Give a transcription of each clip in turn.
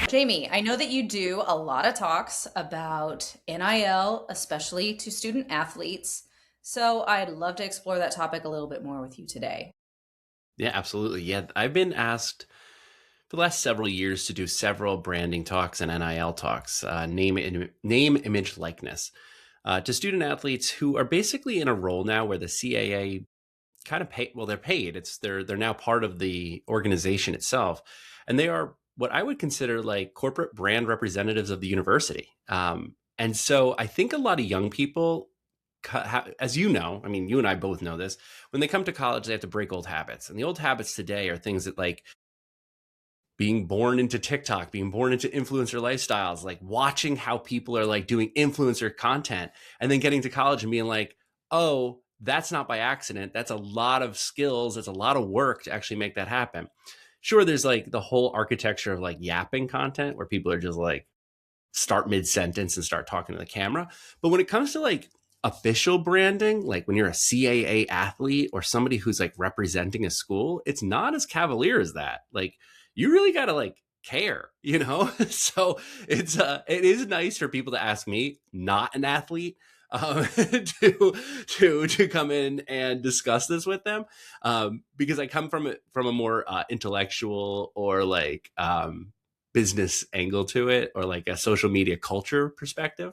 Jamie, I know that you do a lot of talks about NIL, especially to student athletes. So I'd love to explore that topic a little bit more with you today. Yeah, absolutely. Yeah, I've been asked for the last several years to do several branding talks and NIL talks, name, image, likeness, to student athletes who are basically in a role now where the CAA kind of pay. Well, they're paid. They're now part of the organization itself, and they are what I would consider like corporate brand representatives of the university. And so I think a lot of young people, as you know, I mean, you and I both know this, when they come to college, they have to break old habits. And the old habits today are things that like being born into TikTok, being born into influencer lifestyles, like watching how people are like doing influencer content and then getting to college and being like, oh, that's not by accident. That's a lot of skills. It's a lot of work to actually make that happen. Sure, there's like the whole architecture of like yapping content where people are just like start mid sentence and start talking to the camera. But when it comes to like official branding, like when you're a CAA athlete or somebody who's like representing a school, it's not as cavalier as that. Like you really got to like care, you know? So it is nice for people to ask me, not an athlete, to come in and discuss this with them, because I come from a more intellectual or like business angle to it, or like a social media culture perspective,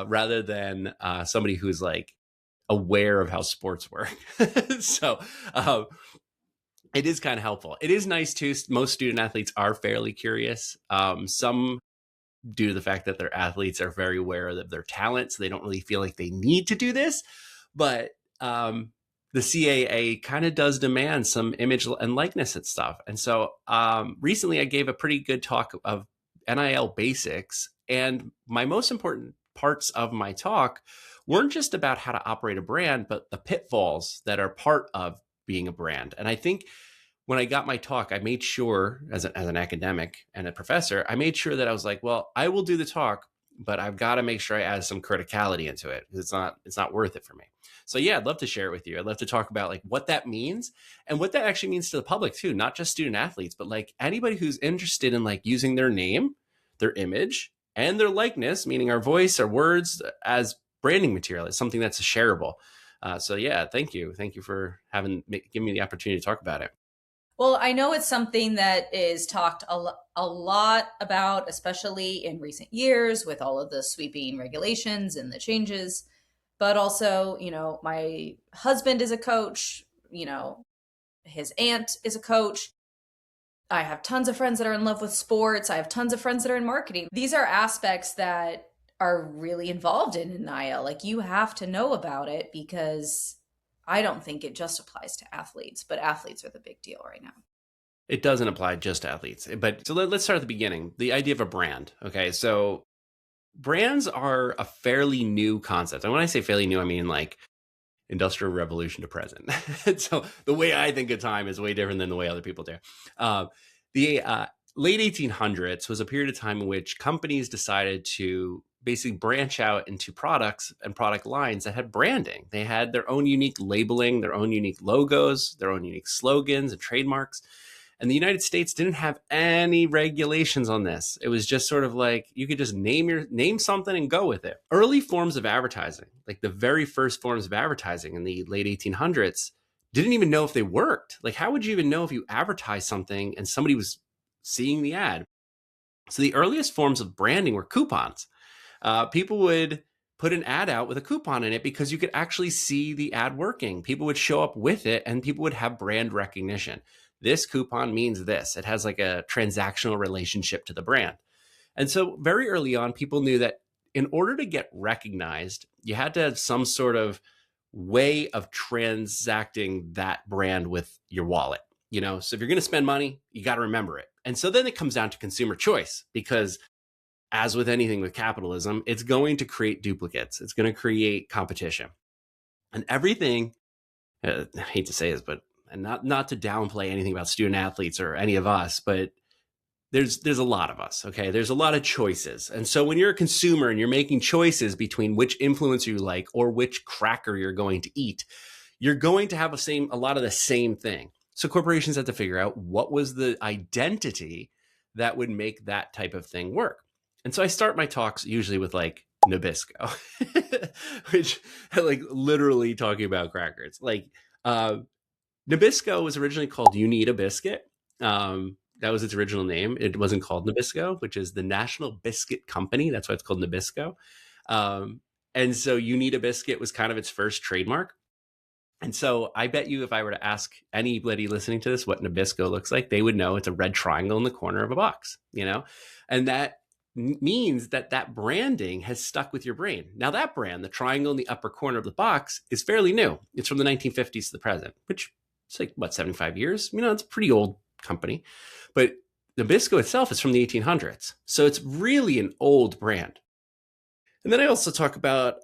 rather than somebody who's like aware of how sports work. So it is kind of helpful. It is nice too. Most student athletes are fairly curious. Some, due to the fact that their athletes are very aware of their talents, so they don't really feel like they need to do this. But the CAA kind of does demand some image and likeness and stuff. And so recently I gave a pretty good talk of NIL basics. And my most important parts of my talk weren't just about how to operate a brand, but the pitfalls that are part of being a brand. And I think when I got my talk, I made sure, as an academic and a professor, I made sure that I was like, well, I will do the talk, but I've got to make sure I add some criticality into it because it's not worth it for me. So yeah, I'd love to share it with you. I'd love to talk about like what that means and what that actually means to the public too, not just student athletes, but like anybody who's interested in like using their name, their image, and their likeness, meaning our voice, our words, as branding material. It's something that's shareable. So yeah, thank you for giving me the opportunity to talk about it. Well, I know it's something that is talked a lot about, especially in recent years with all of the sweeping regulations and the changes. But also, my husband is a coach, his aunt is a coach. I have tons of friends that are in love with sports. I have tons of friends that are in marketing. These are aspects that are really involved in NIL. Like you have to know about it because I don't think it just applies to athletes, but athletes are the big deal right now. It doesn't apply just to athletes. But so let's start at the beginning. The idea of a brand. Okay. So brands are a fairly new concept. And when I say fairly new, I mean like industrial revolution to present. So the way I think of time is way different than the way other people do. The late 1800s was a period of time in which companies decided to basically branch out into products and product lines that had branding. They had their own unique labeling, their own unique logos, their own unique slogans and trademarks. And the United States didn't have any regulations on this. It was just sort of like you could just name something and go with it. Early forms of advertising, like the very first forms of advertising in the late 1800s, didn't even know if they worked. Like, how would you even know if you advertised something and somebody was seeing the ad? So the earliest forms of branding were coupons. People would put an ad out with a coupon in it because you could actually see the ad working. People would show up with it and people would have brand recognition. This coupon means this. It has like a transactional relationship to the brand. And so very early on, people knew that in order to get recognized, you had to have some sort of way of transacting that brand with your wallet. So if you're going to spend money, you got to remember it. And so then it comes down to consumer choice, because as with anything with capitalism, it's going to create duplicates. It's going to create competition. And everything, I hate to say this, but and not to downplay anything about student athletes or any of us, but there's a lot of us, okay? There's a lot of choices. And so when you're a consumer and you're making choices between which influencer you like or which cracker you're going to eat, you're going to have a lot of the same thing. So corporations had to figure out what was the identity that would make that type of thing work. And so I start my talks usually with like Nabisco, which like literally talking about crackers. Like Nabisco was originally called You Need a Biscuit. That was its original name. It wasn't called Nabisco, which is the National Biscuit Company. That's why it's called Nabisco. Um, and so You Need a Biscuit was kind of its first trademark. And so I bet you if I were to ask anybody listening to this what Nabisco looks like, they would know it's a red triangle in the corner of a box, you know? And that means that that branding has stuck with your brain. Now that brand, the triangle in the upper corner of the box, is fairly new. It's from the 1950s to the present, which is like, what, 75 years? You know, it's a pretty old company. But Nabisco itself is from the 1800s. So it's really an old brand. And then I also talk about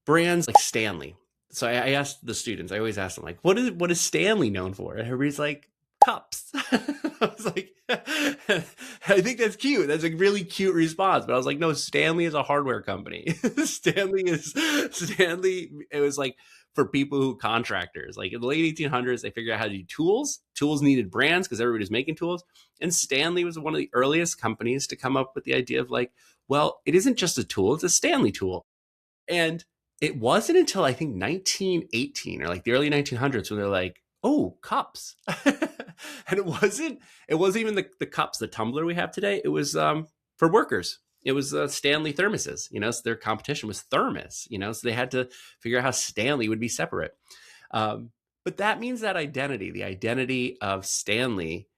brands like Stanley. So I asked the students, I always ask them, like, what is Stanley known for? And everybody's like, cups. I was like, I think that's cute. That's a really cute response. But I was like, no, Stanley is a hardware company. Stanley, it was like for people who contractors. Like in the late 1800s, they figured out how to do tools. Tools needed brands because everybody was making tools. And Stanley was one of the earliest companies to come up with the idea of like, well, it isn't just a tool, it's a Stanley tool. And it wasn't until I think 1918 or like the early 1900s when they're like, oh, cups. And it wasn't even the cups, the tumbler we have today. It was for workers. It was Stanley thermoses, you know, so their competition was thermos, you know, so they had to figure out how Stanley would be separate. But that means that identity, the identity of Stanley,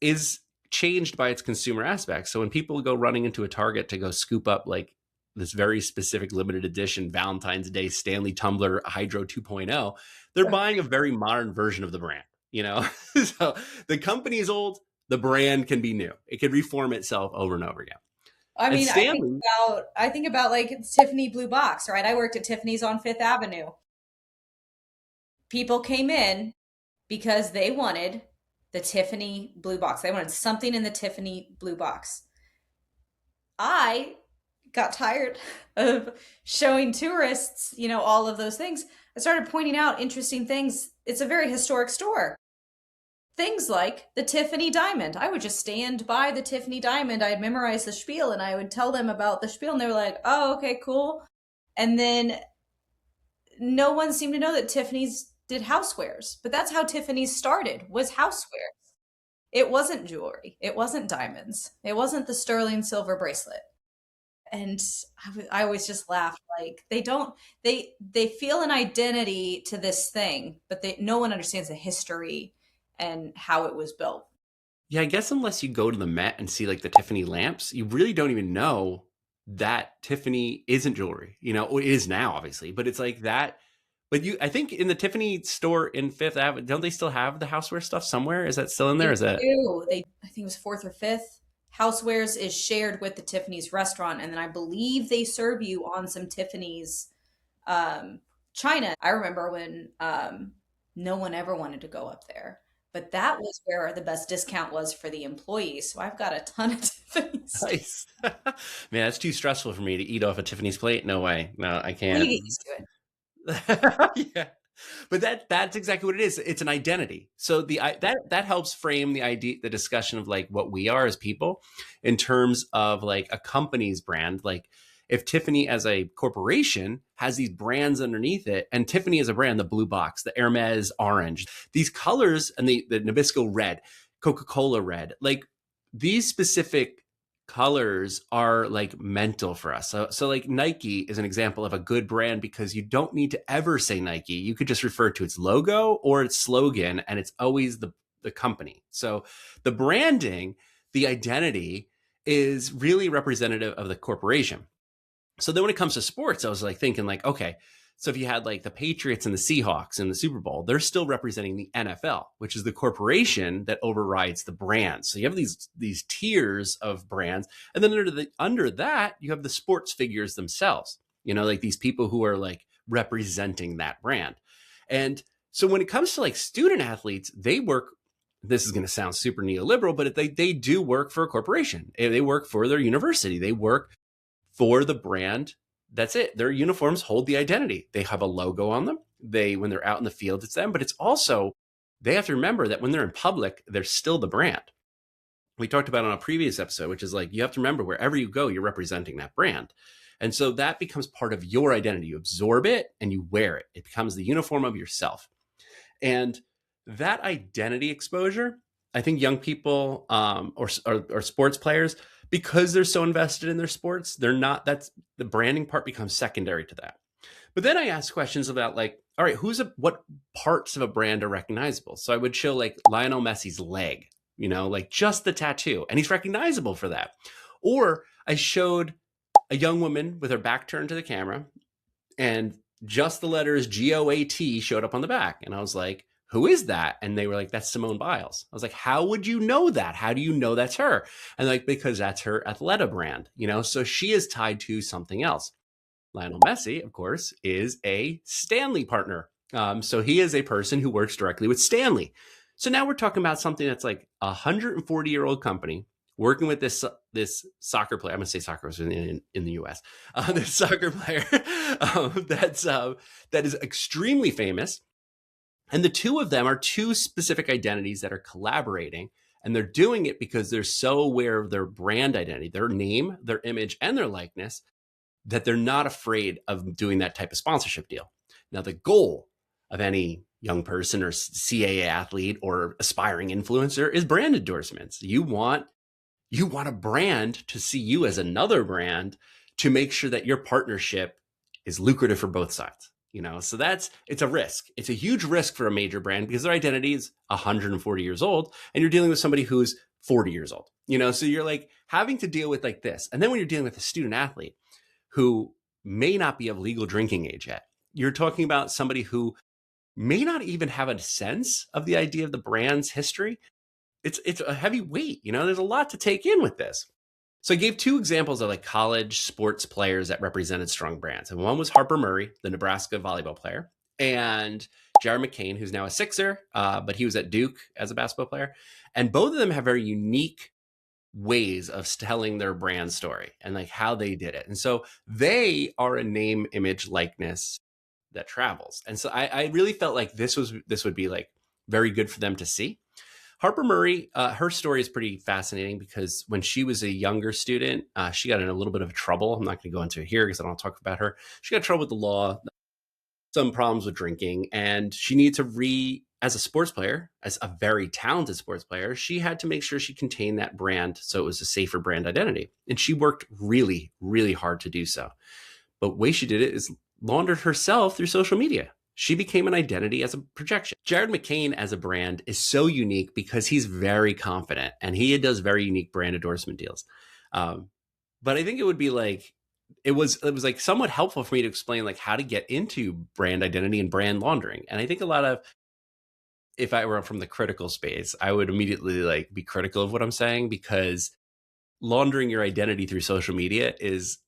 is changed by its consumer aspects. So when people go running into a Target to go scoop up like this very specific limited edition Valentine's Day Stanley Tumbler Hydro 2.0, they're buying a very modern version of the brand, you know? So the company is old, the brand can be new. It could reform itself over and over again. I And mean, Stanley, I think about like Tiffany Blue Box, right? I worked at Tiffany's on Fifth Avenue. People came in because they wanted the Tiffany Blue Box. They wanted something in the Tiffany Blue Box. I got tired of showing tourists, you know, all of those things. I started pointing out interesting things. It's a very historic store. Things like the Tiffany diamond. I would just stand by the Tiffany diamond. I'd memorize the spiel and I would tell them about the spiel, and they were like, oh, okay, cool. And then no one seemed to know that Tiffany's did housewares. But that's how Tiffany's started, was houseware. It wasn't jewelry. It wasn't diamonds. It wasn't the sterling silver bracelet. And I always just laughed like they feel an identity to this thing, but no one understands the history and how it was built. yeah, I guess unless you go to the Met and see like the Tiffany lamps, you really don't even know that Tiffany isn't jewelry. You know, it is now, obviously, but it's like that. But I think in the Tiffany store in Fifth Avenue, don't they still have the houseware stuff somewhere? Is that still in there? They Is that do. I think it was fourth or fifth. Housewares is shared with the Tiffany's restaurant, and then I believe they serve you on some Tiffany's china. I remember when no one ever wanted to go up there, but that was where the best discount was for the employees. So I've got a ton of Tiffany's. nice? Man, that's too stressful for me to eat off a Tiffany's plate. No way. No, I Well, you can't. get used to it. Yeah. But that's exactly what it is. It's an identity. So that helps frame the idea, the discussion of like what we are as people in terms of like a company's brand. Like if Tiffany as a corporation has these brands underneath it, and Tiffany as a brand, the blue box, the Hermes orange, these colors, and the Nabisco red, Coca-Cola red, like these specific colors are like mental for us. So like Nike is an example of a good brand because you don't need to ever say Nike. You could just refer to its logo or its slogan, and it's always the company. So the branding, the identity is really representative of the corporation. So then when it comes to sports, I was like thinking like, okay, so if you had like the Patriots and the Seahawks in the Super Bowl, they're still representing the NFL, which is the corporation that overrides the brand. So you have these tiers of brands, and then under that you have the sports figures themselves. You know, like these people who are like representing that brand. And so when it comes to like student athletes, they work. This is going to sound super neoliberal, but they do work for a corporation. They work for their university. They work for the brand. That's it. Their uniforms hold the identity. They have a logo on them. When they're out in the field, it's them, but it's also they have to remember that when they're in public, they're still the brand. We talked about on a previous episode, which is like, you have to remember wherever you go, you're representing that brand. And so that becomes part of your identity. You absorb it and you wear it. It becomes the uniform of yourself. And that identity exposure, I think young people or sports players, because they're so invested in their sports, they're not, that's the branding part becomes secondary to that. But then I asked questions about like, all right, what parts of a brand are recognizable? So I would show like Lionel Messi's leg, like just the tattoo, and he's recognizable for that. Or I showed a young woman with her back turned to the camera and just the letters GOAT showed up on the back. And I was like, who is that? And they were like, that's Simone Biles. I was like, how would you know that? How do you know that's her? And like, because that's her Athleta brand, so she is tied to something else. Lionel Messi, of course, is a Stanley partner. So he is a person who works directly with Stanley. So now we're talking about something that's like a 140-year-old company working with this soccer player. I'm going to say soccer in the U.S. This soccer player that is extremely famous. And the two of them are two specific identities that are collaborating. And they're doing it because they're so aware of their brand identity, their name, their image, and their likeness, that they're not afraid of doing that type of sponsorship deal. Now, the goal of any young person or CAA athlete or aspiring influencer is brand endorsements. You want a brand to see you as another brand to make sure that your partnership is lucrative for both sides. So it's a risk. It's a huge risk for a major brand because their identity is 140 years old and you're dealing with somebody who's 40 years old. So you're like having to deal with like this. And then when you're dealing with a student athlete who may not be of legal drinking age yet, you're talking about somebody who may not even have a sense of the idea of the brand's history. It's a heavy weight. There's a lot to take in with this. So I gave two examples of like college sports players that represented strong brands. And one was Harper Murray, the Nebraska volleyball player, and Jared McCain, who's now a Sixer, but he was at Duke as a basketball player. And both of them have very unique ways of telling their brand story and like how they did it. And so they are a name, image, likeness that travels. And so I really felt like this would be like very good for them to see. Harper Murray, her story is pretty fascinating because when she was a younger student, she got in a little bit of trouble. I'm not going to go into it here because I don't want to talk about her. She got in trouble with the law, some problems with drinking, and she needed to as a sports player, as a very talented sports player, she had to make sure she contained that brand so it was a safer brand identity. And she worked really, really hard to do so. But the way she did it is laundered herself through social media. She became an identity as a projection. Jared McCain as a brand is so unique because he's very confident and he does very unique brand endorsement deals. But I think it would be like, it was like somewhat helpful for me to explain like how to get into brand identity and brand laundering. And I think if I were from the critical space, I would immediately like be critical of what I'm saying because laundering your identity through social media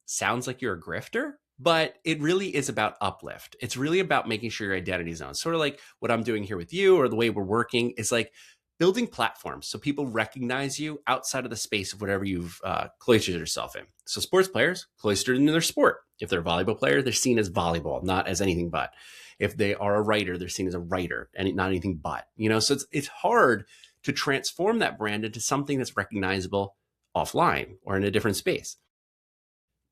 sounds like you're a grifter, but it really is about uplift. It's really about making sure your identity is on. Sort of like what I'm doing here with you or the way we're working is like building platforms so people recognize you outside of the space of whatever you've cloistered yourself in. So sports players cloistered into their sport. If they're a volleyball player, they're seen as volleyball, not as anything but. If they are a writer, they're seen as a writer and not anything but. So it's hard to transform that brand into something that's recognizable offline or in a different space.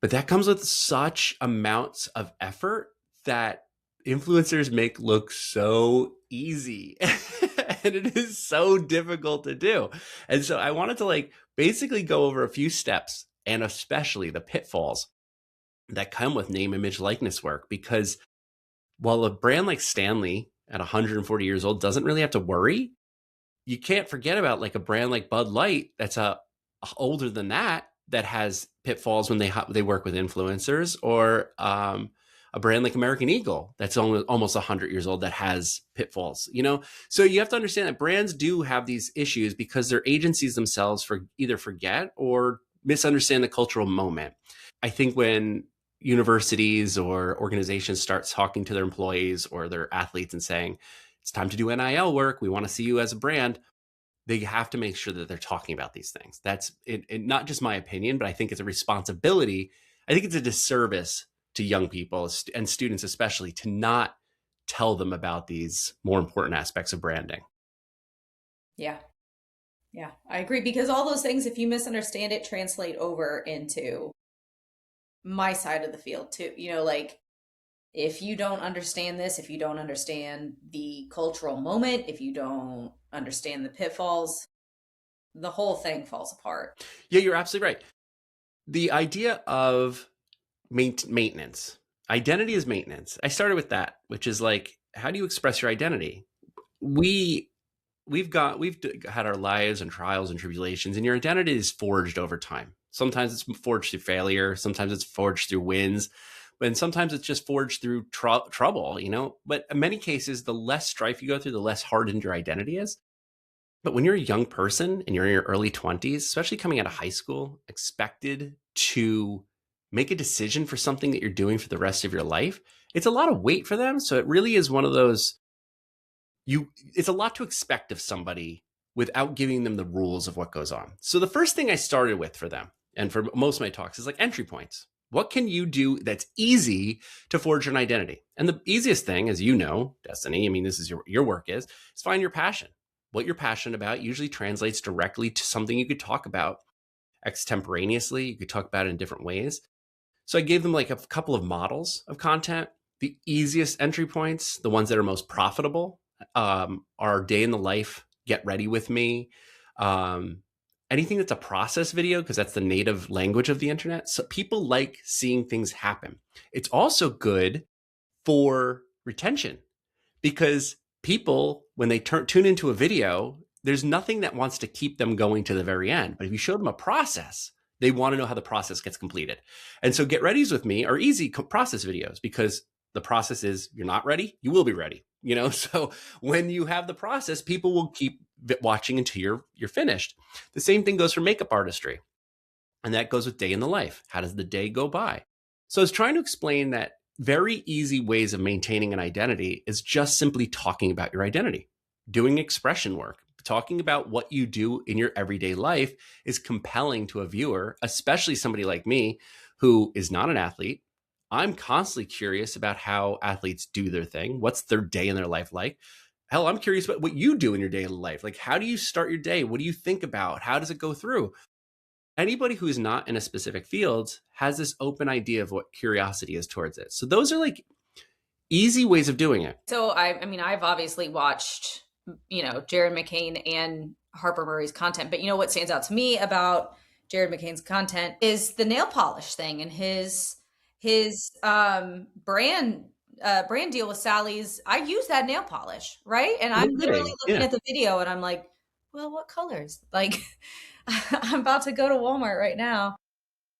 But that comes with such amounts of effort that influencers make look so easy. And it is so difficult to do. And so I wanted to like basically go over a few steps and especially the pitfalls that come with name, image, likeness work. Because while a brand like Stanley at 140 years old doesn't really have to worry, you can't forget about like a brand like Bud Light that's older than that has pitfalls when they work with influencers, or a brand like American Eagle that's almost 100 years old that has pitfalls. So you have to understand that brands do have these issues because their agencies themselves either forget or misunderstand the cultural moment. I think when universities or organizations start talking to their employees or their athletes and saying, it's time to do NIL work, we want to see you as a brand, they have to make sure that they're talking about these things. That's it, not just my opinion, but I think it's a responsibility. I think it's a disservice to young people and students especially to not tell them about these more important aspects of branding. Yeah. Yeah. I agree because all those things, if you misunderstand it, translate over into my side of the field too. Like if you don't understand this, if you don't understand the cultural moment, if you don't understand the pitfalls, the whole thing falls apart. Yeah, you're absolutely right. The idea of maintenance, identity is maintenance. I started with that, which is like, how do you express your identity? We we've had our lives and trials and tribulations, and your identity is forged over time. Sometimes it's forged through failure, sometimes it's forged through wins, and sometimes it's just forged through trouble, but in many cases, the less strife you go through, the less hardened your identity is. But when you're a young person and you're in your early 20s, especially coming out of high school, expected to make a decision for something that you're doing for the rest of your life, it's a lot of weight for them. So it really is one of those, it's a lot to expect of somebody without giving them the rules of what goes on. So the first thing I started with for them, and for most of my talks, is like entry points. What can you do that's easy to forge an identity? And the easiest thing, as you know, Destiny, I mean, this is your work is find your passion. What you're passionate about usually translates directly to something you could talk about extemporaneously. You could talk about it in different ways. So I gave them like a couple of models of content. The easiest entry points, the ones that are most profitable, are day in the life, get ready with me, um, anything that's a process video, because that's the native language of the internet. So people like seeing things happen. It's also good for retention because people, when they tune into a video, there's nothing that wants to keep them going to the very end. But if you show them a process, they want to know how the process gets completed. And so get readies with me are easy process videos because the process is you're not ready, you will be ready. So when you have the process, people will keep watching until you're finished. The same thing goes for makeup artistry. And that goes with day in the life. How does the day go by? So I was trying to explain that very easy ways of maintaining an identity is just simply talking about your identity, doing expression work, talking about what you do in your everyday life is compelling to a viewer, especially somebody like me who is not an athlete. I'm constantly curious about how athletes do their thing. What's their day in their life like? Hell, I'm curious about what you do in your daily life. Like, how do you start your day? What do you think about? How does it go through? Anybody who's not in a specific field has this open idea of what curiosity is towards it. So those are like easy ways of doing it. So I mean, I've obviously watched, Jared McCain and Harper Murray's content, but what stands out to me about Jared McCain's content is the nail polish thing and his brand deal with Sally's. I use that nail polish, right? And No I'm literally kidding. looking Yeah. at the video and I'm like, well, what colors? Like, I'm about to go to Walmart right now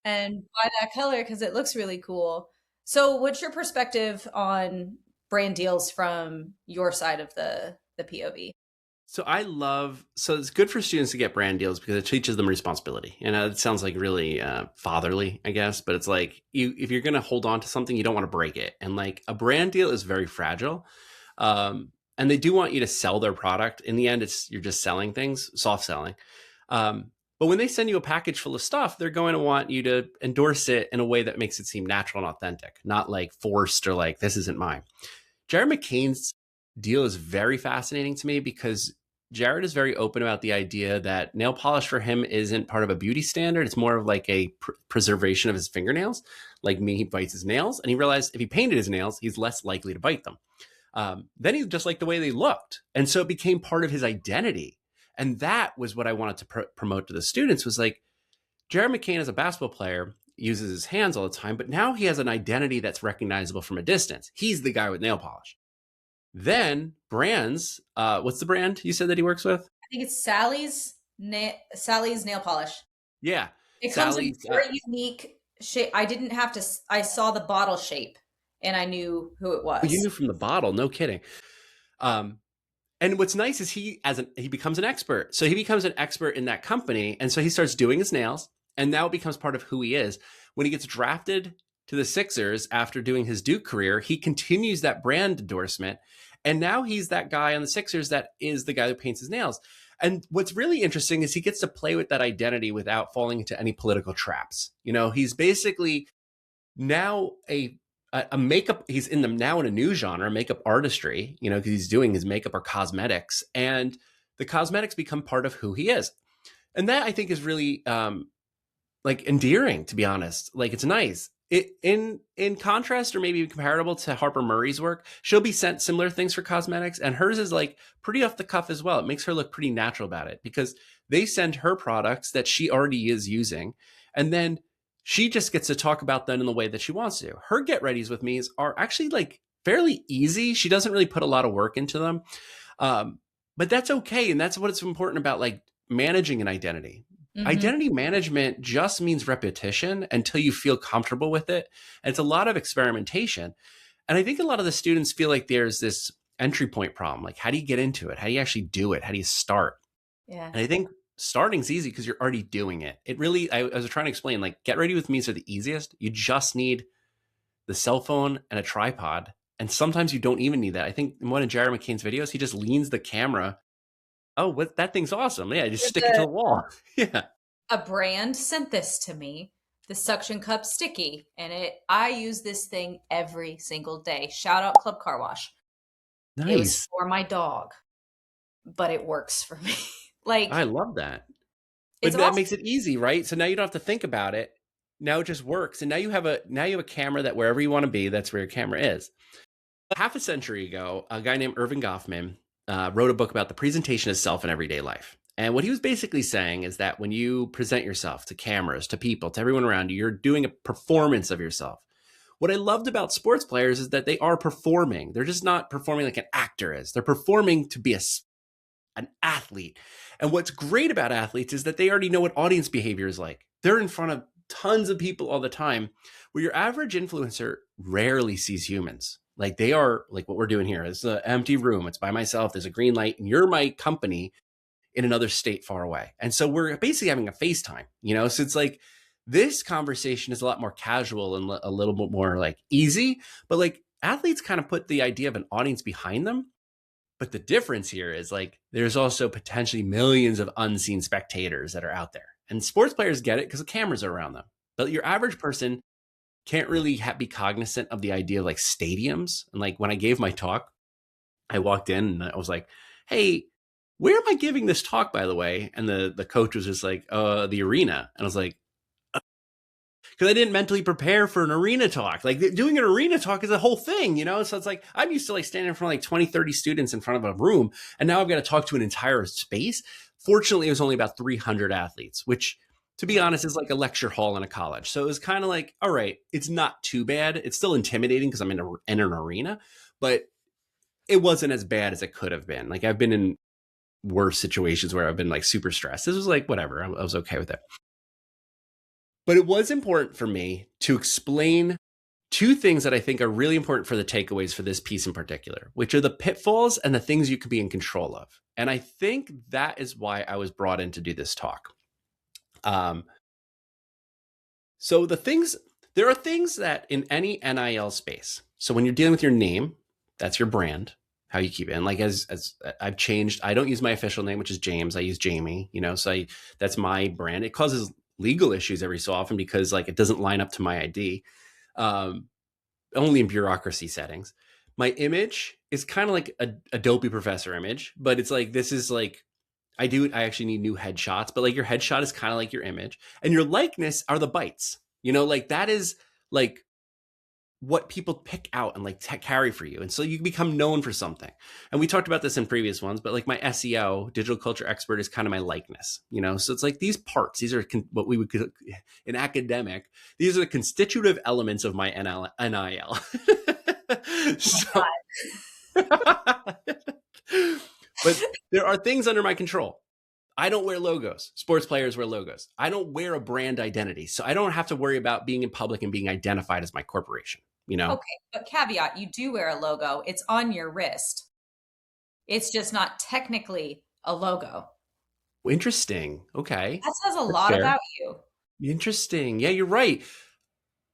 and buy that color because it looks really cool. So, what's your perspective on brand deals from your side of the POV? So it's good for students to get brand deals because it teaches them responsibility. And it sounds like really fatherly, I guess, but it's like if you're going to hold on to something, you don't want to break it. And like a brand deal is very fragile. And they do want you to sell their product. In the end, you're just selling things, soft selling. But when they send you a package full of stuff, they're going to want you to endorse it in a way that makes it seem natural and authentic, not like forced or like this isn't mine. Jared McCain's deal is very fascinating to me because Jared is very open about the idea that nail polish for him isn't part of a beauty standard. It's more of like a preservation of his fingernails. Like me, he bites his nails, and he realized if he painted his nails, he's less likely to bite them. Then he just liked the way they looked. And so it became part of his identity. And that was what I wanted to promote to the students was like, Jared McCain as a basketball player uses his hands all the time, but now he has an identity that's recognizable from a distance. He's the guy with nail polish. Then brands, what's the brand you said that he works with? I think it's Sally's nail polish. Yeah, It comes in Sally's. very unique shape. I didn't have to. I saw the bottle shape, and I knew who it Oh, you was. knew from the bottle, no kidding. Um, and what's nice is he becomes an expert. So he becomes an expert in that company, and so he starts doing his nails, and now it becomes part of who he is. When he gets drafted to the Sixers after doing his Duke career, he continues that brand endorsement, and now he's that guy on the Sixers that is the guy who paints his nails. And what's really interesting is he gets to play with that identity without falling into any political traps. He's basically now a makeup. He's now in a new genre, makeup artistry. Because he's doing his makeup or cosmetics, and the cosmetics become part of who he is. And that I think is really like endearing, to be honest. Like it's nice. In contrast, or maybe comparable to Harper Murray's work, she'll be sent similar things for cosmetics, and hers is like pretty off the cuff as well. It makes her look pretty natural about it because they send her products that she already is using, and then she just gets to talk about them in the way that she wants to. Her get readies with me are actually like fairly easy. She doesn't really put a lot of work into them, um, but that's okay, and that's what's important about like managing an identity. Hmm. Identity management just means repetition until you feel comfortable with it. And it's a lot of experimentation. And I think a lot of the students feel like there's this entry point problem. Like, how do you get into it? How do you actually do it? How do you start? Yeah. And I think starting's easy because you're already doing it. It really, I was trying to explain, like, get ready with me's are the easiest. You just need the cell phone and a tripod. And sometimes you don't even need that. I think in one of Jared McCain's videos, he just leans the camera. Oh, what that thing's awesome. Yeah, just There's stick it to the wall. Yeah. a brand sent this to me, the suction cup sticky, and I use this thing every single day. Shout out Club Car Wash. It was Nice. for my dog, but it works for me. Like I love that. it's But that awesome. makes it easy, right? So now you don't have to think about it. Now it just works. And now you have a camera that wherever you want to be, that's where your camera is. Half a century ago, a guy named Irving Goffman wrote a book about the presentation of self in everyday life. And what he was basically saying is that when you present yourself to cameras, to people, to everyone around you, you're doing a performance of yourself. What I loved about sports players is that they are performing. They're just not performing like an actor is. They're performing to be an athlete. And what's great about athletes is that they already know what audience behavior is like. They're in front of tons of people all the time, where your average influencer rarely sees humans. Like they are like what we're doing here. It's an empty room. It's by myself. There's a green light, and you're my company in another state far away. And so we're basically having a FaceTime, you know? So it's like this conversation is a lot more casual and a little bit more like easy, but like athletes kind of put the idea of an audience behind them. But the difference here is like there's also potentially millions of unseen spectators that are out there. And sports players get it because the cameras are around them. But your average person can't really be cognizant of the idea of like stadiums. And like when I gave my talk, I walked in and I was like, hey, where am I giving this talk, by the way? And the coach was just like, the arena. And I was like, because I didn't mentally prepare for an arena talk. Like doing an arena talk is a whole thing, you know? So it's like, I'm used to like standing in front of like 20, 30 students in front of a room. And now I've got to talk to an entire space. Fortunately, it was only about 300 athletes, which to be Yeah. honest is like a lecture hall in a college. So it was kind of like, all right, it's not too bad. It's still intimidating because I'm in an arena, but it wasn't as bad as it could have been. Like I've been in worse situations where I've been like super stressed. This was like, whatever. I was okay with it. But it was important for me to explain two things that I think are really important for the takeaways for this piece in particular, which are the pitfalls and the things you could be in control of. And I think that is why I was brought in to do this talk. Um, so there are things that in any NIL space. So when you're dealing with your name, that's your brand, how you keep it. And like as I've changed, I don't use my official name, which is James. I use Jamie. You know, that's my brand. It causes legal issues every so often because like it doesn't line up to my ID. Um, Only in bureaucracy settings. My image is kind of like a dopey professor image, but it's like this is like I actually need new headshots, but like your headshot is kind of like your image, and your likeness are the bites. You know, like that is like what people pick out and like carry for you. And so you become known for something. And we talked about this in previous ones, but like my SEO, digital culture expert, is kind of my likeness, you know? So it's like these parts, these are what we would, in academic, these are the constitutive elements of my NIL. So, but there are things under my control. I don't wear logos. Sports players wear logos. I don't wear a brand identity. So I don't have to worry about being in public and being identified as my corporation, you know? Okay, but caveat, you do wear a logo. It's on your wrist. It's just not technically a logo. Interesting. Okay. That says a That's lot fair. about you. Interesting. Yeah, you're right.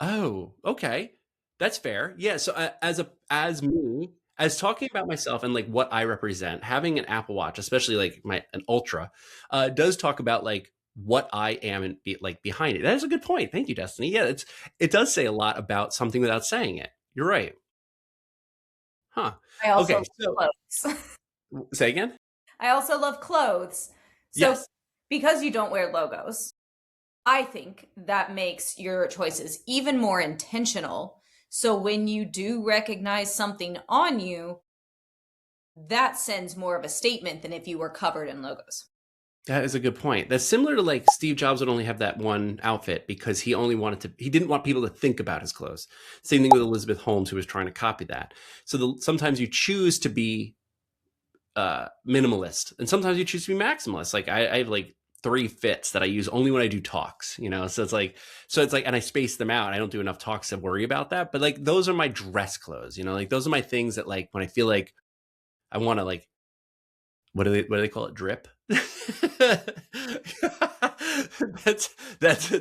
Oh, okay. That's fair. Yeah. So as me, as talking about myself and like what I represent, having an Apple Watch, especially like an Ultra, does talk about like what I am and like behind it. That is a good point. Thank you, Destiny. Yeah, it does say a lot about something without saying it. You're right. Huh. I also Okay. love So clothes. say again. I also love clothes. So Yes. because you don't wear logos, I think that makes your choices even more intentional. So when you do recognize something on you, that sends more of a statement than if you were covered in logos. That is a good point. That's similar to like Steve Jobs would only have that one outfit because he didn't want people to think about his clothes. Same thing with Elizabeth Holmes, who was trying to copy that. So sometimes you choose to be minimalist and sometimes you choose to be maximalist. Like I have like 3 fits that I use only when I do talks, so it's like, and I space them out. I don't do enough talks to worry about that. But like, those are my dress clothes, like those are my things that like, when I feel like I want to like, what do they call it? Drip. that's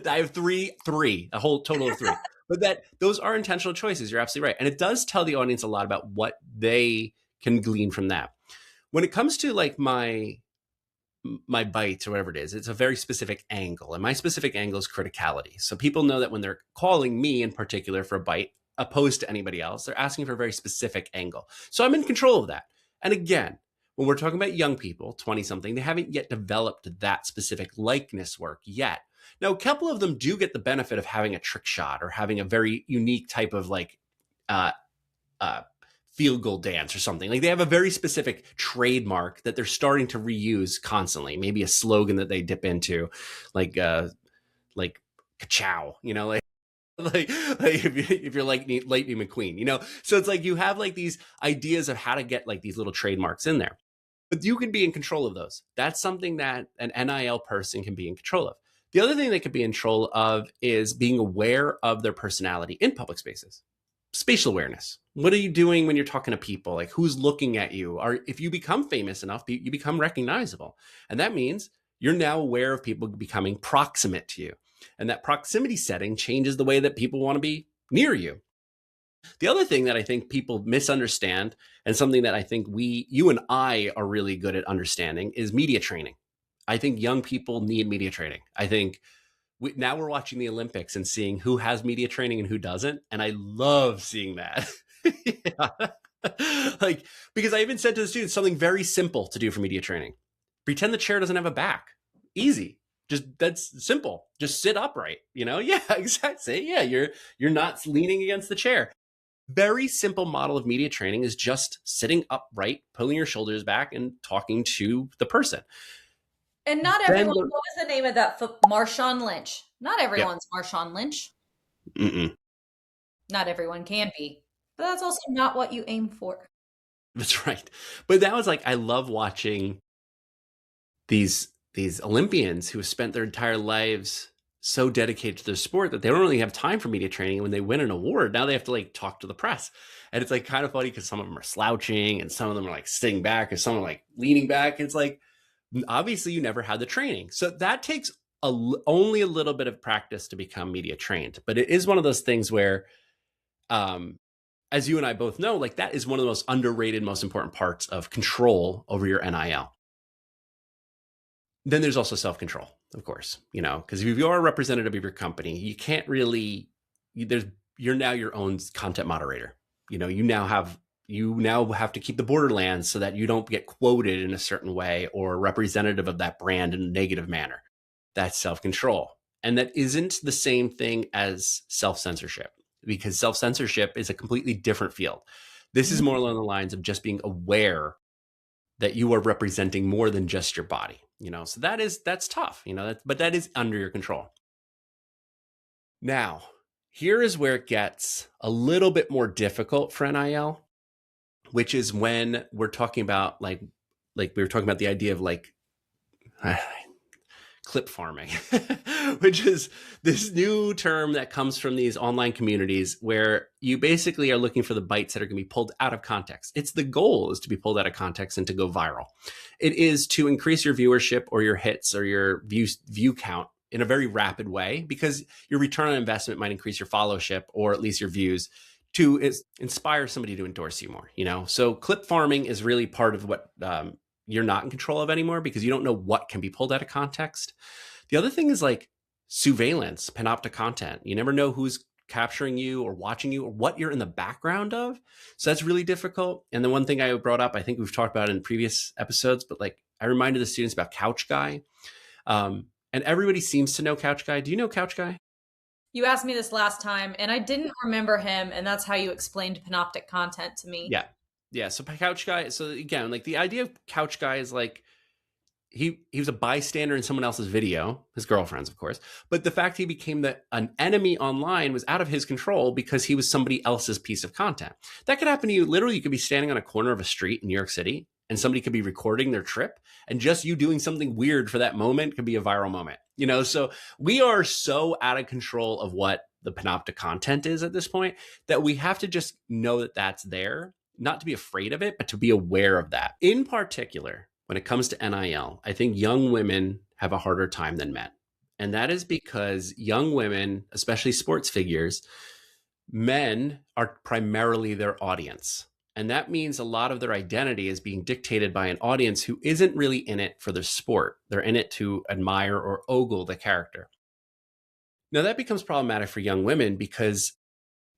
I have three, a whole total of 3. But that those are intentional choices. You're absolutely right. And it does tell the audience a lot about what they can glean from that. When it comes to like my bites or whatever it is, it's a very specific angle. And my specific angle is criticality. So people know that when they're calling me in particular for a bite, opposed to anybody else, they're asking for a very specific angle. So I'm in control of that. And again, when we're talking about young people, 20 something, they haven't yet developed that specific likeness work yet. Now, a couple of them do get the benefit of having a trick shot or having a very unique type of like uh, uh, field goal dance or something. Like they have a very specific trademark that they're starting to reuse constantly. Maybe a slogan that they dip into, like ka-chow, like if you're like Lightning McQueen, So it's like you have like these ideas of how to get like these little trademarks in there, but you can be in control of those. That's something that an NIL person can be in control of. The other thing they could be in control of is being aware of their personality in public spaces. Spatial awareness. What are you doing when you're talking to people? Like, who's looking at you? Or if you become famous enough, you become recognizable. And that means you're now aware of people becoming proximate to you. And that proximity setting changes the way that people want to be near you. The other thing that I think people misunderstand, and something that I think you and I are really good at understanding, is media training. I think young people need media training. I think now we're watching the Olympics and seeing who has media training and who doesn't. And I love seeing that. Yeah. Like, because I even said to the students something very simple to do for media training: pretend the chair doesn't have a back. Easy. Just that's simple. Just sit upright, Yeah, exactly. Yeah, you're not leaning against the chair. Very simple model of media training is just sitting upright, pulling your shoulders back, and talking to the person. And not Then, everyone, what was the name of that? Marshawn Lynch. Not yep. everyone's Marshawn Lynch. Mm-mm. Not everyone can be. But that's also not what you aim for. That's right. But that was like, I love watching these Olympians who have spent their entire lives so dedicated to their sport that they don't really have time for media training. And when they win an award, now they have to like talk to the press. And it's like kind of funny because some of them are slouching and some of them are like sitting back or some are like leaning back. It's like, obviously you never had the training. So that takes only a little bit of practice to become media trained. But it is one of those things where, as you and I both know, like that is one of the most underrated, most important parts of control over your NIL. Then there's also self-control, of course, because if you are a representative of your company, you can't really, you're now your own content moderator. You now have to keep the borderlands so that you don't get quoted in a certain way or representative of that brand in a negative manner. That's self-control. And that isn't the same thing as self-censorship, because self-censorship is a completely different field. This is more along the lines of just being aware that you are representing more than just your body, so that's tough, but that is under your control. Now, here is where it gets a little bit more difficult for NIL, which is when we're talking about like we were talking about the idea of like clip farming, which is this new term that comes from these online communities where you basically are looking for the bites that are going to be pulled out of context. It's the goal is to be pulled out of context and to go viral. It is to increase your viewership or your hits or your view count in a very rapid way, because your return on investment might increase your followership or at least your views to inspire somebody to endorse you more, So clip farming is really part of what you're not in control of anymore, because you don't know what can be pulled out of context. The other thing is like surveillance, panoptic content. You never know who's capturing you or watching you or what you're in the background of. So that's really difficult. And the one thing I brought up, I think we've talked about in previous episodes, but like I reminded the students about Couch Guy. And everybody seems to know Couch Guy. Do you know Couch Guy? You asked me this last time, and I didn't remember him, and that's how you explained panoptic content to me. Yeah. Yeah. So Couch Guy. So again, like the idea of Couch Guy is like he was a bystander in someone else's video, his girlfriend's, of course. But the fact he became an enemy online was out of his control because he was somebody else's piece of content. That could happen to you. Literally, you could be standing on a corner of a street in New York City and somebody could be recording their trip, and just you doing something weird for that moment could be a viral moment. So we are so out of control of what the panoptic content is at this point that we have to just know that that's there, not to be afraid of it, but to be aware of that. In particular, when it comes to NIL, I think young women have a harder time than men. And that is because young women, especially sports figures, men are primarily their audience. And that means a lot of their identity is being dictated by an audience who isn't really in it for the sport. They're in it to admire or ogle the character. Now, that becomes problematic for young women because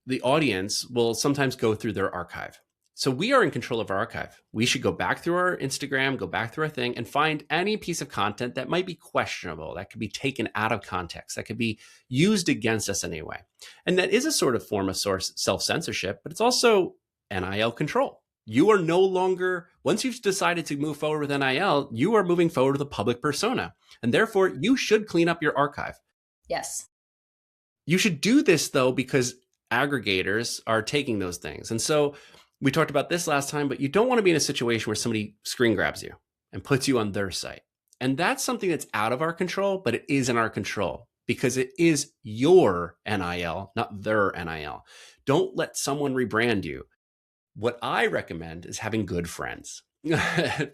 the audience will sometimes go through their archive. So we are in control of our archive. We should go back through our Instagram, go back through our thing, and find any piece of content that might be questionable, that could be taken out of context, that could be used against us anyway. And that is a sort of form of self-censorship, but it's also NIL control. You are no longer, once you've decided to move forward with NIL, you are moving forward with a public persona. And therefore, you should clean up your archive. Yes. You should do this, though, because aggregators are taking those things. And so we talked about this last time, but you don't want to be in a situation where somebody screen grabs you and puts you on their site. And that's something that's out of our control, but it is in our control because it is your NIL, not their NIL. Don't let someone rebrand you. What I recommend is having good friends,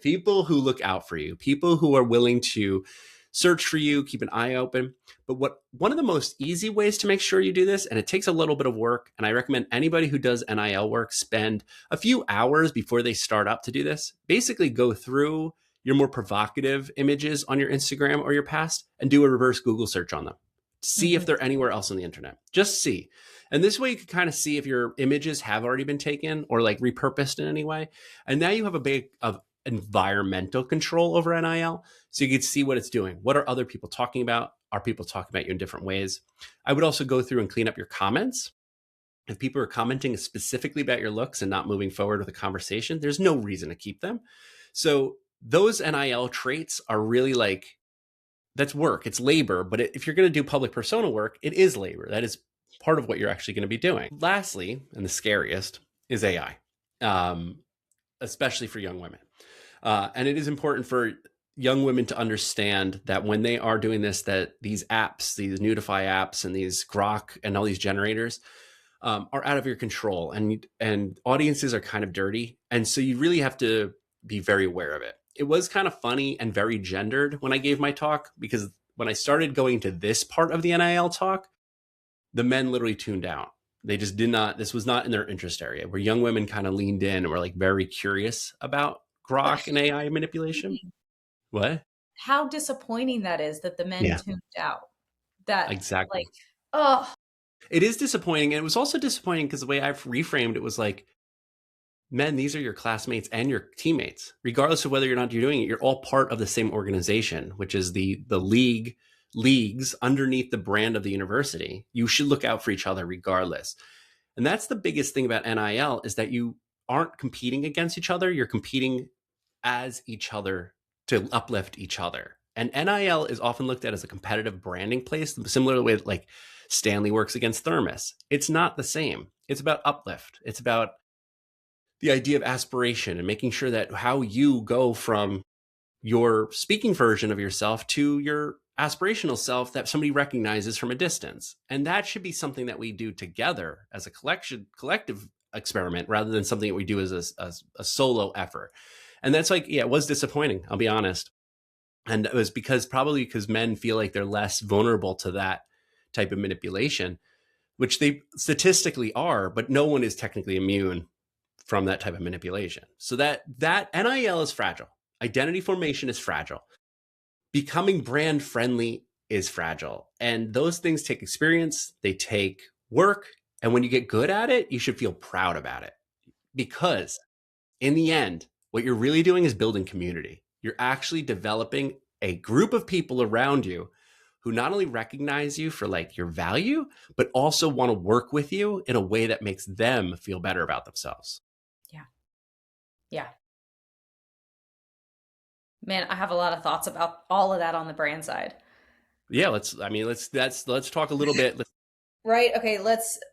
people who look out for you, people who are willing to search for you, keep an eye open. But one of the most easy ways to make sure you do this, and it takes a little bit of work, and I recommend anybody who does NIL work spend a few hours before they start up to do this. Basically go through your more provocative images on your Instagram or your past and do a reverse Google search on them. See if they're anywhere else on the internet. Just see. And this way you can kind of see if your images have already been taken or like repurposed in any way. And now you have a big of environmental control over NIL. So you can see what it's doing. What are other people talking about? Are people talking about you in different ways? I would also go through and clean up your comments. If people are commenting specifically about your looks and not moving forward with a conversation, there's no reason to keep them. So those NIL traits are really like, that's work, it's labor. But if you're going to do public persona work, it is labor. That is part of what you're actually going to be doing. Lastly, and the scariest, is AI, especially for young women. And it is important for young women to understand that when they are doing this, that these apps, these Nudify apps and these Grok and all these generators are out of your control, and audiences are kind of dirty. And so you really have to be very aware of it. It was kind of funny and very gendered when I gave my talk, because when I started going to this part of the NIL talk, the men literally tuned out. They just did not, this was not in their interest area, where young women kind of leaned in and were like very curious about Grok and AI manipulation. What? How disappointing that is that the men Yeah, tuned out. That, exactly. like, oh, It is disappointing. And it was also disappointing because the way I've reframed it was like, men, these are your classmates and your teammates. Regardless of whether or not you're doing it, you're all part of the same organization, which is the leagues underneath the brand of the university. You should look out for each other regardless. And that's the biggest thing about NIL, is that you aren't competing against each other. You're competing as each other to uplift each other. And NIL is often looked at as a competitive branding place, similar to the way that like Stanley works against Thermos. It's not the same. It's about uplift. It's about the idea of aspiration and making sure that how you go from your speaking version of yourself to your aspirational self that somebody recognizes from a distance. And that should be something that we do together as a collective experiment, rather than something that we do as a solo effort. And that's like, yeah, it was disappointing, I'll be honest. And it was probably because men feel like they're less vulnerable to that type of manipulation, which they statistically are, but no one is technically immune from that type of manipulation. So that NIL is fragile. Identity formation is fragile. Becoming brand friendly is fragile. And those things take experience, they take work. And when you get good at it, you should feel proud about it. Because in the end, what you're really doing is building community. You're actually developing a group of people around you who not only recognize you for like your value, but also want to work with you in a way that makes them feel better about themselves. Yeah. Yeah. Man, I have a lot of thoughts about all of that on the brand side. Yeah, let's talk a little bit. Right? Okay,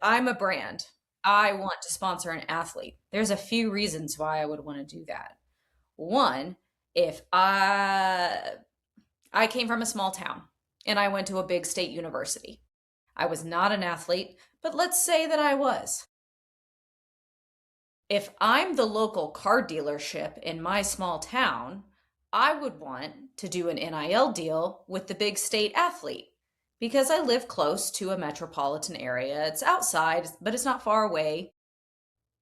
I'm a brand. I want to sponsor an athlete. There's a few reasons why I would want to do that. One, if I came from a small town and I went to a big state university. I was not an athlete, but let's say that I was. If I'm the local car dealership in my small town, I would want to do an NIL deal with the big state athlete because I live close to a metropolitan area. It's outside, but it's not far away.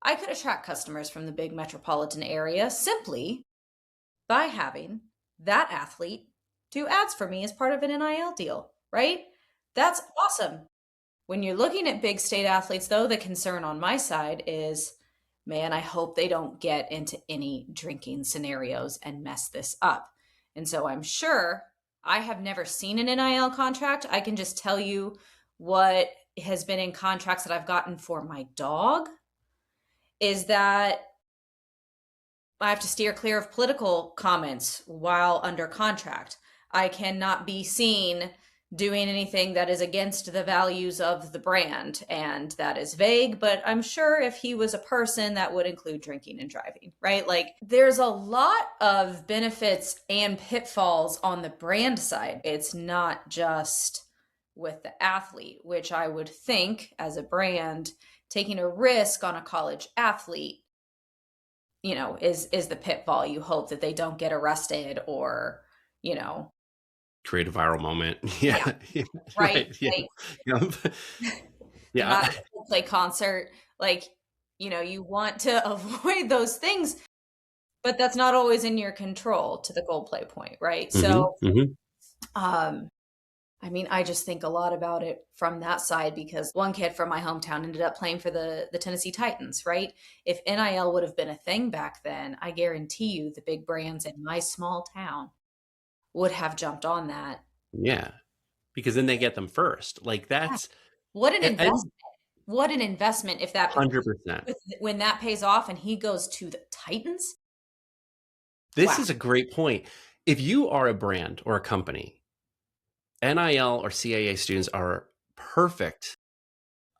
I could attract customers from the big metropolitan area simply by having that athlete do ads for me as part of an NIL deal, right? That's awesome. When you're looking at big state athletes, though, the concern on my side is, man, I hope they don't get into any drinking scenarios and mess this up. And so I'm sure I have never seen an NIL contract. I can just tell you what has been in contracts that I've gotten for my dog is that I have to steer clear of political comments while under contract. I cannot be seen doing anything that is against the values of the brand. And that is vague, but I'm sure if he was a person, that would include drinking and driving, right? Like there's a lot of benefits and pitfalls on the brand side. It's not just with the athlete, which I would think as a brand, taking a risk on a college athlete is the pitfall. You hope that they don't get arrested or, you know, Create a viral moment. yeah, Yeah. Yeah. right. Right. Yeah. Like Yeah. they're Yeah. not at a Coldplay concert. Like, you want to avoid those things, but that's not always in your control to the Coldplay point, right? Hmm. So, Hmm. um, I mean, I just think a lot about it from that side because one kid from my hometown ended up playing for the Tennessee Titans, right? If NIL would have been a thing back then, I guarantee you the big brands in my small town would have jumped on that. Yeah. Because then they get them first. Like Yeah. that's What an and investment. What an investment if that 100%. when that pays off and he goes to the Titans. This Wow. is a great point. If you are a brand or a company, NIL or CAA students are perfect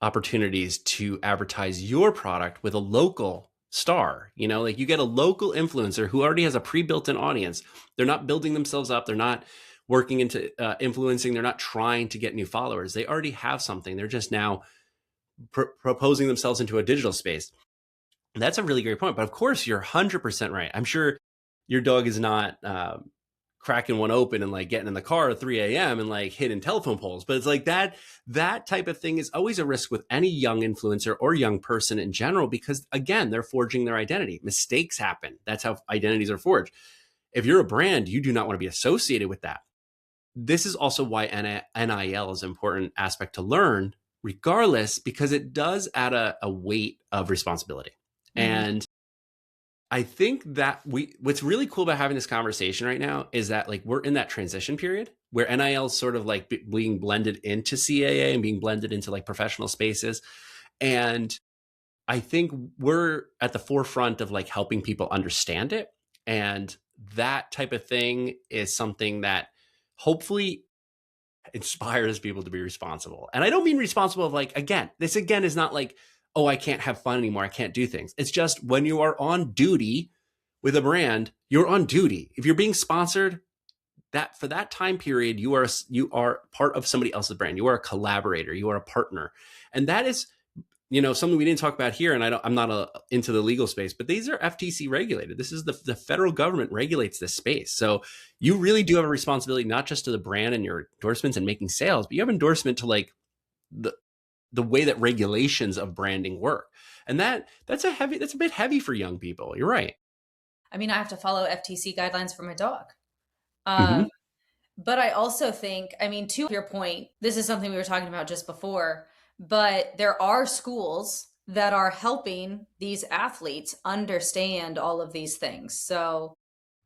opportunities to advertise your product with a local star. Like you get a local influencer who already has a pre-built-in audience. They're not building themselves up. They're not working into influencing. They're not trying to get new followers. They already have something. They're just now proposing themselves into a digital space. That's a really great point. But of course, you're 100% right. I'm sure your dog is not cracking one open and like getting in the car at 3 a.m. and like hitting telephone poles. But it's like that type of thing is always a risk with any young influencer or young person in general, because again, they're forging their identity. Mistakes happen. That's how identities are forged. If you're a brand, you do not want to be associated with that. This is also why NIL is an important aspect to learn, regardless, because it does add a weight of responsibility. Mhm. And I think that what's really cool about having this conversation right now is that like we're in that transition period where NIL is sort of like being blended into CAA and being blended into like professional spaces. And I think we're at the forefront of like helping people understand it. And that type of thing is something that hopefully inspires people to be responsible. And I don't mean responsible of like, again, this again is not like, oh, I can't have fun anymore. I can't do things. It's just when you are on duty with a brand, you're on duty. If you're being sponsored, that for that time period, you are part of somebody else's brand. You are a collaborator. You are a partner, and that is something we didn't talk about here. And I'm not into the legal space, but these are FTC regulated. This is the federal government regulates this space. So you really do have a responsibility, not just to the brand and your endorsements and making sales, but you have endorsement to like the way that regulations of branding work. And that's a bit heavy for young people. You're right. I mean, I have to follow FTC guidelines for my dog. Um, Hmm. but I also think, I mean, to your point, this is something we were talking about just before, but there are schools that are helping these athletes understand all of these things. So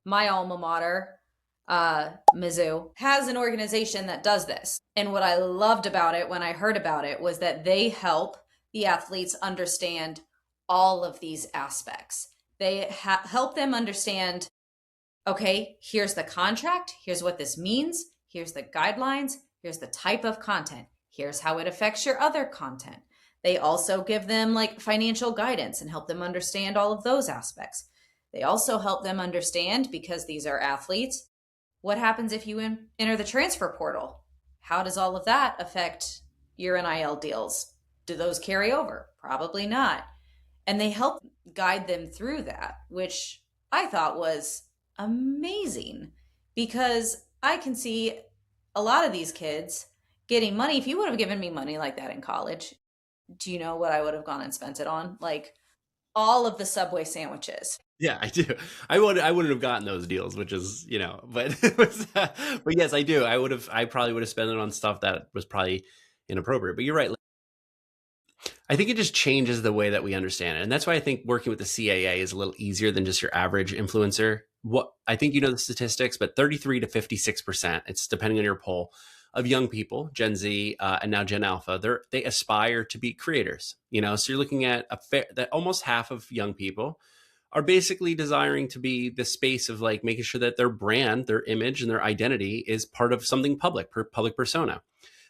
my alma mater, Mizzou, has an organization that does this. And what I loved about it when I heard about it was that they help the athletes understand all of these aspects. They help them understand, okay, here's the contract, here's what this means, here's the guidelines, here's the type of content, here's how it affects your other content. They also give them like financial guidance and help them understand all of those aspects. They also help them understand, because these are athletes, what happens if you enter the transfer portal? How does all of that affect your NIL deals? Do those carry over? Probably not. And they help guide them through that, which I thought was amazing, because I can see a lot of these kids getting money. If you would have given me money like that in college, do you know what I would have gone and spent it on? Like all of the Subway sandwiches. Yeah, I do. I wouldn't have gotten those deals, which is, but but yes, I do. I probably would have spent it on stuff that was probably inappropriate. But you're right. I think it just changes the way that we understand it. And that's why I think working with the CAA is a little easier than just your average influencer. What I think the statistics, but 33 to 56%, it's depending on your poll, of young people, Gen Z and now Gen Alpha, they aspire to be creators. So you're looking at that almost half of young people are basically desiring to be the space of like making sure that their brand, their image, and their identity is part of something public persona.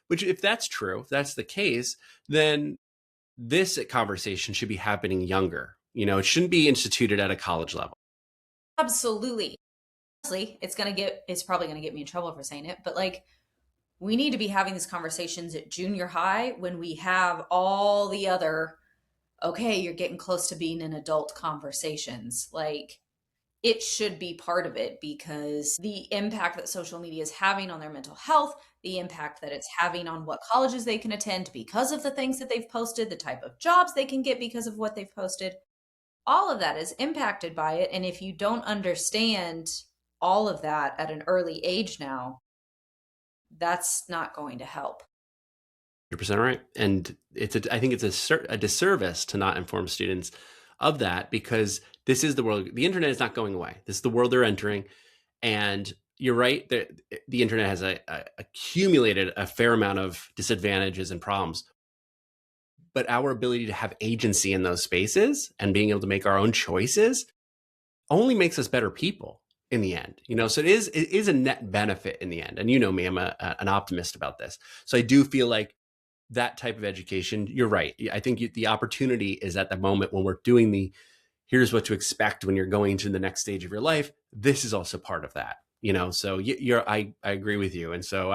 Which, if that's true, if that's the case, then this conversation should be happening younger. It shouldn't be instituted at a college level. Absolutely. Honestly, it's probably gonna get me in trouble for saying it, but like we need to be having these conversations at junior high when we have all the other, okay, you're getting close to being an adult conversations. Like it should be part of it, because the impact that social media is having on their mental health, the impact that it's having on what colleges they can attend because of the things that they've posted, the type of jobs they can get because of what they've posted, all of that is impacted by it. And if you don't understand all of that at an early age now, that's not going to help. 100% right. And I think it's a disservice to not inform students of that, because this is the world. The internet is not going away. This is the world they're entering. And you're right, the internet has accumulated a fair amount of disadvantages and problems. But our ability to have agency in those spaces and being able to make our own choices only makes us better people in the end. So it is a net benefit in the end. And me, I'm an optimist about this. So I do feel like that type of education, you're right. I think the opportunity is at the moment when we're doing here's what to expect when you're going to the next stage of your life. This is also part of that, so I agree with you. And so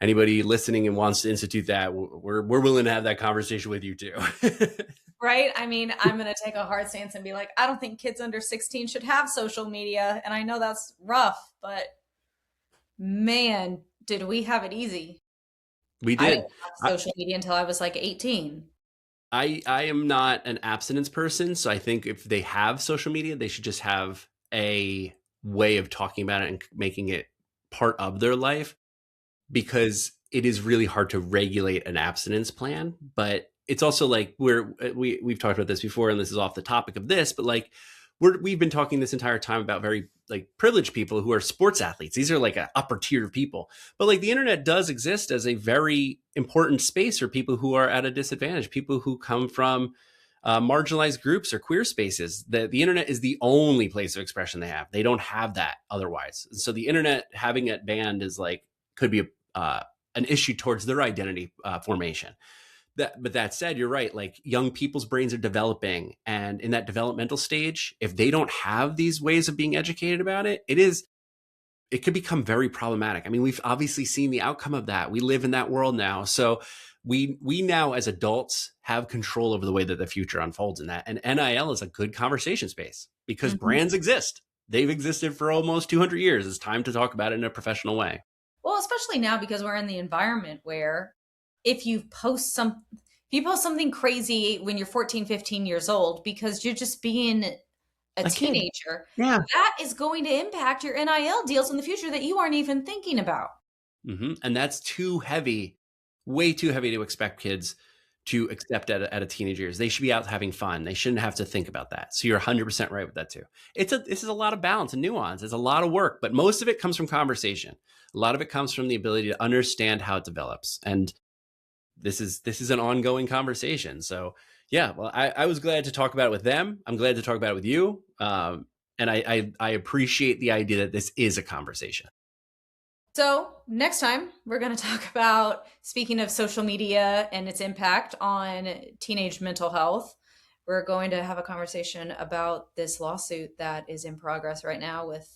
anybody listening and wants to institute that, we're willing to have that conversation with you too. Right? I mean, I'm going to take a hard stance and be like, I don't think kids under 16 should have social media. And I know that's rough, but man, did we have it easy. We I did. didn't have social media until I was like 18. I am not an abstinence person. So I think if they have social media, they should just have a way of talking about it and making it part of their life, because it is really hard to regulate an abstinence plan. But it's also like we've talked about this before, and this is off the topic of this, but like we've been talking this entire time about very like privileged people who are sports athletes. These are like an upper tier of people, but like the internet does exist as a very important space for people who are at a disadvantage, people who come from marginalized groups or queer spaces. The internet is the only place of expression they have. They don't have that otherwise. So the internet having it banned is like could be an issue towards their identity formation. But that said, you're right. Like young people's brains are developing, and in that developmental stage, if they don't have these ways of being educated about it, it could become very problematic. I mean, we've obviously seen the outcome of that. We live in that world now, so we now as adults have control over the way that the future unfolds in that. And NIL is a good conversation space because brands exist. They've existed for almost 200 years. It's time to talk about it in a professional way. Well, especially now because we're in the environment where if you post something crazy when you're 14, 15 years old because you're just being a teenager, that is going to impact your NIL deals in the future that you aren't even thinking about. And that's too heavy, way too heavy to expect kids to accept at a teenager years. They should be out having fun. They shouldn't have to think about that. So you're 100% right with that too. This is a lot of balance and nuance. It's a lot of work, but most of it comes from conversation. A lot of it comes from the ability to understand how it develops. And this is an ongoing conversation. So yeah, well, I was glad to talk about it with them. I'm glad to talk about it with you. And I appreciate the idea that this is a conversation. So, next time, we're going to talk about, speaking of social media and its impact on teenage mental health, we're going to have a conversation about this lawsuit that is in progress right now with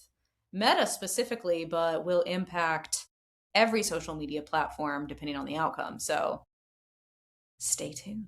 Meta specifically, but will impact every social media platform depending on the outcome. So, stay tuned.